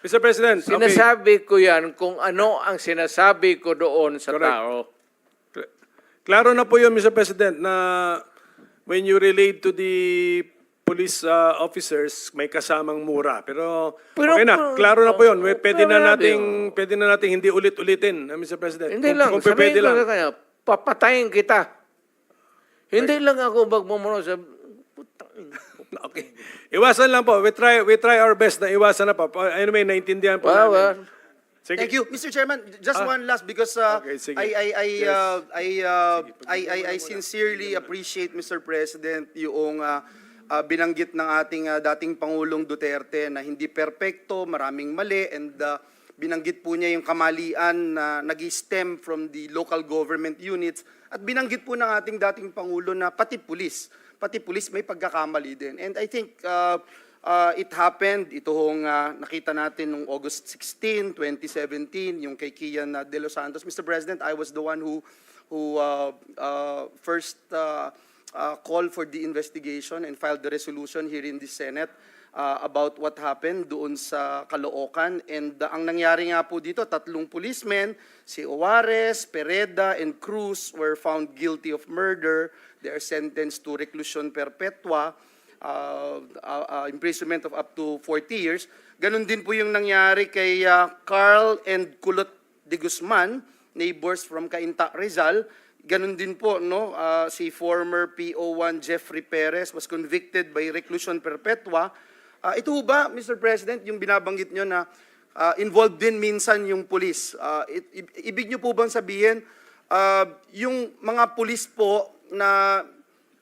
Mr. President, okay. Sinasabi ko yan kung ano ang sinasabi ko doon sa Correct. tao. Klaro na po yun, Mr. President, na when you relate to the police officers, may kasamang mura. Pero okay na, klaro na po yun. Pwede na nating hindi ulit-ulitin, Mr. President. Hindi lang, Kung pwede sabihin ko lang. sa kanya, papatayin kita. Hindi lang ako magmumuno sa... Okay. Iwasan lang po. We try our best na iwasan na po. Anyway, naintindihan po Well, namin. Sige. Thank you, Mr. Chairman. Just one last because Okay, sige. I sincerely appreciate, Mr. President, yung binanggit ng ating dating Pangulong Duterte na hindi perpekto, maraming mali, and binanggit po niya yung kamalian na nag-stem from the local government units, at binanggit po ng ating dating Pangulo na pati pulis may pagkakamali din. And I think it happened, ito hong nakita natin noong August 16, 2017, yung kay Kian De Los Santos. Mr. President, I was the one who first called for the investigation and filed the resolution here in the Senate about what happened doon sa Caloocan. And ang nangyari nga po dito, 3 policemen, si Juarez, Pereda, and Cruz were found guilty of murder. They are sentenced to reclusion perpetua, imprisonment of up to 40 years. Ganon din po yung nangyari kay Carl and Kulot de Guzman, neighbors from Cainta, Rizal. Ganon din po, no, si former PO1 Jeffrey Perez was convicted by reclusion perpetua. Ito ba, Mr. President, yung binabanggit nyo na involved din minsan yung pulis? Ibig nyo po bang sabihin, yung mga pulis po na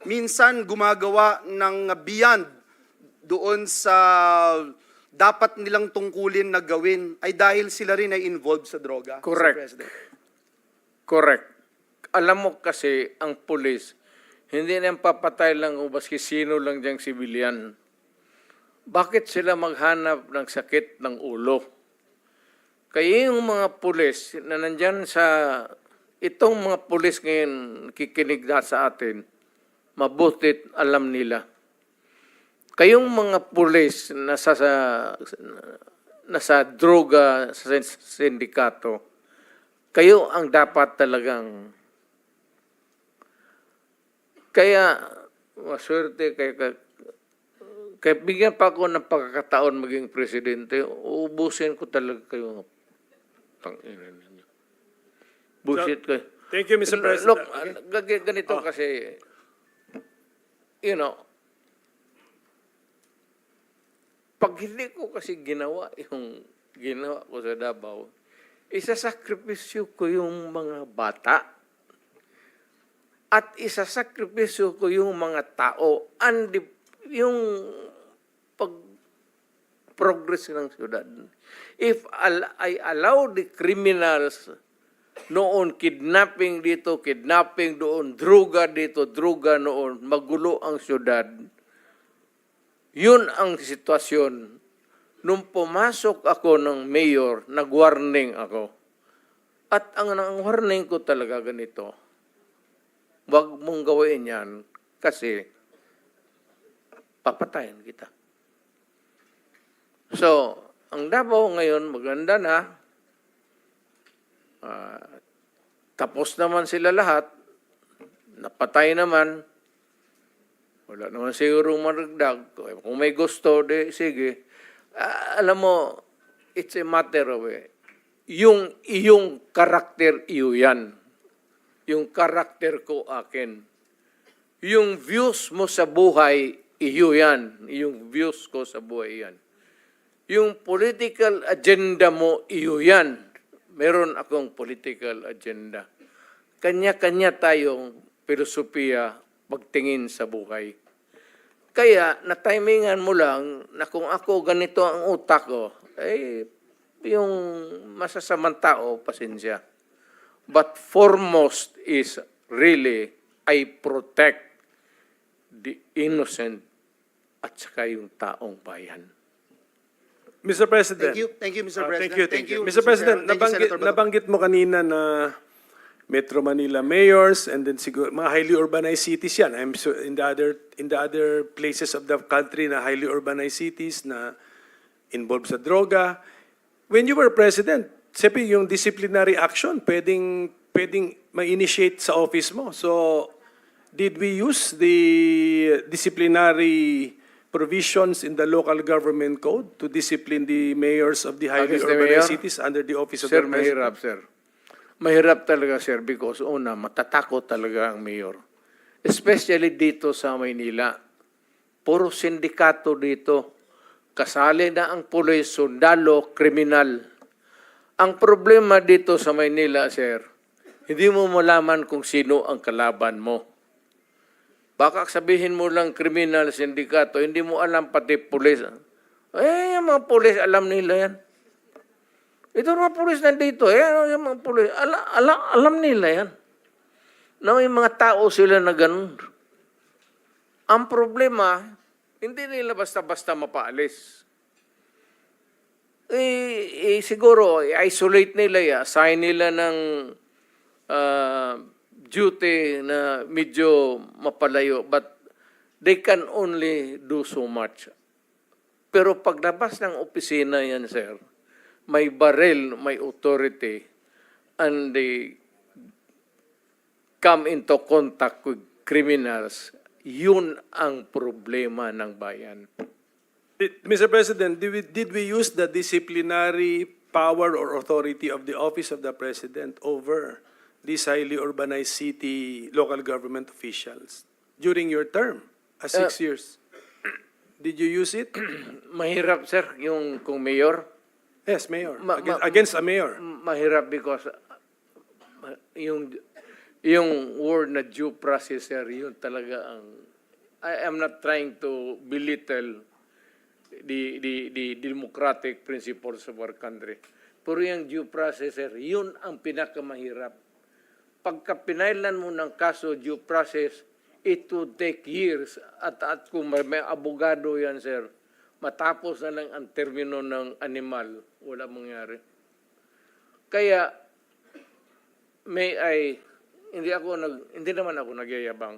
minsan gumagawa ng beyond doon sa dapat nilang tungkulin na gawin ay dahil sila rin ay involved sa droga? Correct. Mr. President? Correct. Alam mo kasi, ang pulis, hindi na papatay lang o baski sino lang diyang sibilyan. Bakit sila maghanap ng sakit ng ulo? Kaya yung mga pulis na nandyan sa... Itong mga pulis ngayon kikinig na sa atin, mabutit alam nila. Kayong mga pulis na nasa droga sa sindikato, kayo ang dapat talagang... Kaya, maswerte, kaya bigyan pa ako ng pagkakataon maging presidente, uubusin ko talaga kayo. Tangina ninyo. Bullshit kayo. Thank you, Mr. President. Look, ganito kasi, you know, pag hindi ko kasi ginawa yung ginawa ko sa Davao, isasakripisyo ko yung mga bata at isasakripisyo ko yung mga tao and yung pag-progress ng syudad. If I allow the criminals noon, kidnapping dito, kidnapping doon, druga dito, druga noon, magulo ang syudad. Yun ang sitwasyon. Nung pumasok ako ng mayor, nag-warning ako. At ang warning ko talaga ganito, wag mong gawin yan kasi papatayin kita. So, ang Davao ngayon, maganda na. Tapos naman sila lahat, napatay naman, wala naman siguro maragdag. Kung may gusto, sige. Alam mo, it's a matter of yung iyong karakter, iyo yan. Yung karakter ko akin. Yung views mo sa buhay, iyo yan. Yung views ko sa buhay yan. Yung political agenda mo, iyo yan. Meron akong political agenda. Kanya-kanya tayong filosofiya pagtingin sa buhay. Kaya, na-timingan mo lang na kung ako ganito ang utak ko, yung masasamang tao, pasensya. But foremost is really, I protect the innocent at saka yung taong bayan. Mr. President. Thank you, Mr. President. Thank you. Mr. President, nabanggit mo kanina na Metro Manila mayors and then siguro mga highly urbanized cities yan. I'm sure in the other places of the country na highly urbanized cities na involved sa droga. when you were president, siyempre yung disciplinary action, pwedeng ma-initiate sa office mo. So, did we use the disciplinary provisions in the local government code to discipline the mayors of the highly Against the urbanized mayor? cities under the office of Sir, the president? mahirap, sir. Mahirap talaga, sir, because una, matatakot talaga ang mayor. Especially dito sa Maynila. Puro sindikato dito. Kasali na ang pulis, sundalo, kriminal. Ang problema dito sa Maynila, sir, hindi mo malaman kung sino ang kalaban mo. Baka sabihin mo lang kriminal, sindikato, hindi mo alam pati pulis. Yung mga pulis, alam nila yan. Ito mga pulis nandito, yung mga pulis, alam nila yan. Na may mga tao sila na ganun. Ang problema, hindi nila basta-basta mapaalis. Siguro, isolate nila yan, assign nila ng duty na medyo mapalayo, but they can only do so much. Pero paglabas ng opisina yan, sir, may baril, may authority, and they come into contact with criminals, yun ang problema ng bayan. Mr. President, did we use the disciplinary power or authority of the office of the president over these highly urbanized city local government officials during your term as 6 years? Did you use it? Mahirap, sir, yung kung mayor. Yes, mayor. Against a mayor. Mahirap because yung word na due process, sir, yun talaga ang... I am not trying to belittle the democratic principles of our country. Pero yung due process, sir, yun ang pinakamahirap. Pagka pinailan mo ng kaso due process, it would take years. At kung may abogado yan, sir, matapos na lang ang termino ng animal, wala mangyari. Kaya, hindi naman ako nagyayabang.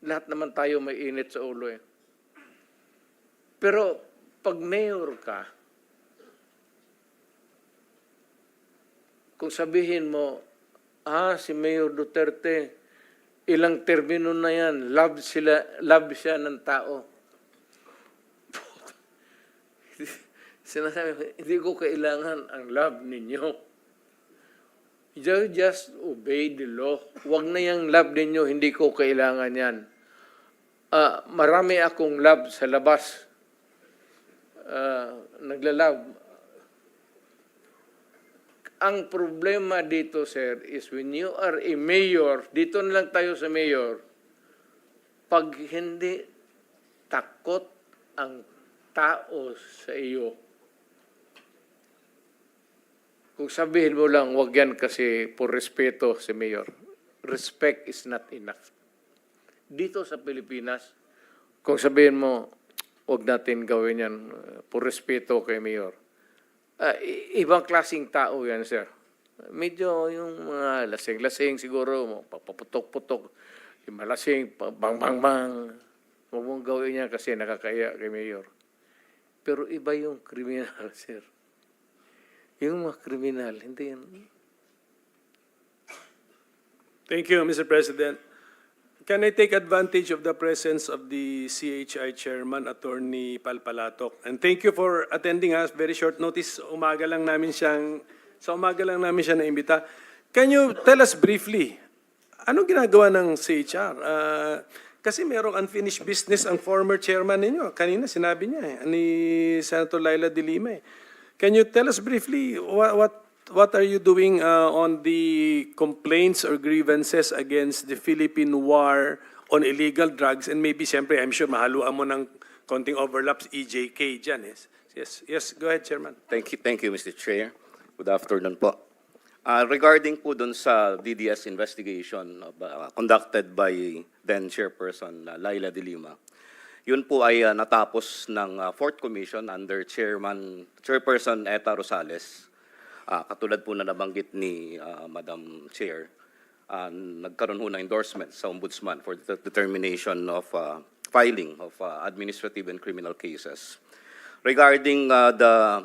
Lahat naman tayo may init sa ulo eh. Pero, pag mayor ka, kung sabihin mo, si Mayor Duterte, ilang termino na yan, love siya ng tao. Sinasabi ko, hindi ko kailangan ang love ninyo. You just obey the law. Huwag na yung love ninyo, hindi ko kailangan yan. Marami akong love sa labas. Naglalove. Ang problema dito, sir, is when you are a mayor, dito na lang tayo sa mayor, pag hindi takot ang tao sa iyo, kung sabihin mo lang, wag yan kasi por respeto sa mayor. Respect is not enough. Dito sa Pilipinas, kung sabihin mo, wag natin gawin yan por respeto kay mayor. Ibang klaseng tao yan, sir. Medyo yung mga lasing-lasing siguro, papaputok-putok, yung malasing, bang-bang-bang. Huwag mong gawin yan kasi nakakaya kay mayor. Pero iba yung kriminal, sir. Yung mga kriminal, hindi yan. Thank you, Mr. President. Can I take advantage of the presence of the CHI Chairman, Attorney Palpalatok? And thank you for attending us. Very short notice. Sa umaga lang namin siya naimbita. Can you tell us briefly, anong ginagawa ng CHR? Kasi mayroong unfinished business ang former chairman ninyo. Kanina sinabi niya ni Senator Laila de Lima. Can you tell us briefly what are you doing on the complaints or grievances against the Philippine war on illegal drugs? And maybe, siyempre, I'm sure mahaluan mo ng konting overlaps, EJK dyan. Yes, go ahead, Chairman. Thank you, Mr. Chair. Good afternoon po. Regarding po dun sa DDS investigation conducted by then Chairperson Laila de Lima, yun po ay natapos ng Fourth Commission under Chairperson Eta Rosales. Katulad po na nabanggit ni Madam Chair, nagkaroon ho ng endorsement sa Ombudsman for the determination of filing of administrative and criminal cases. Regarding the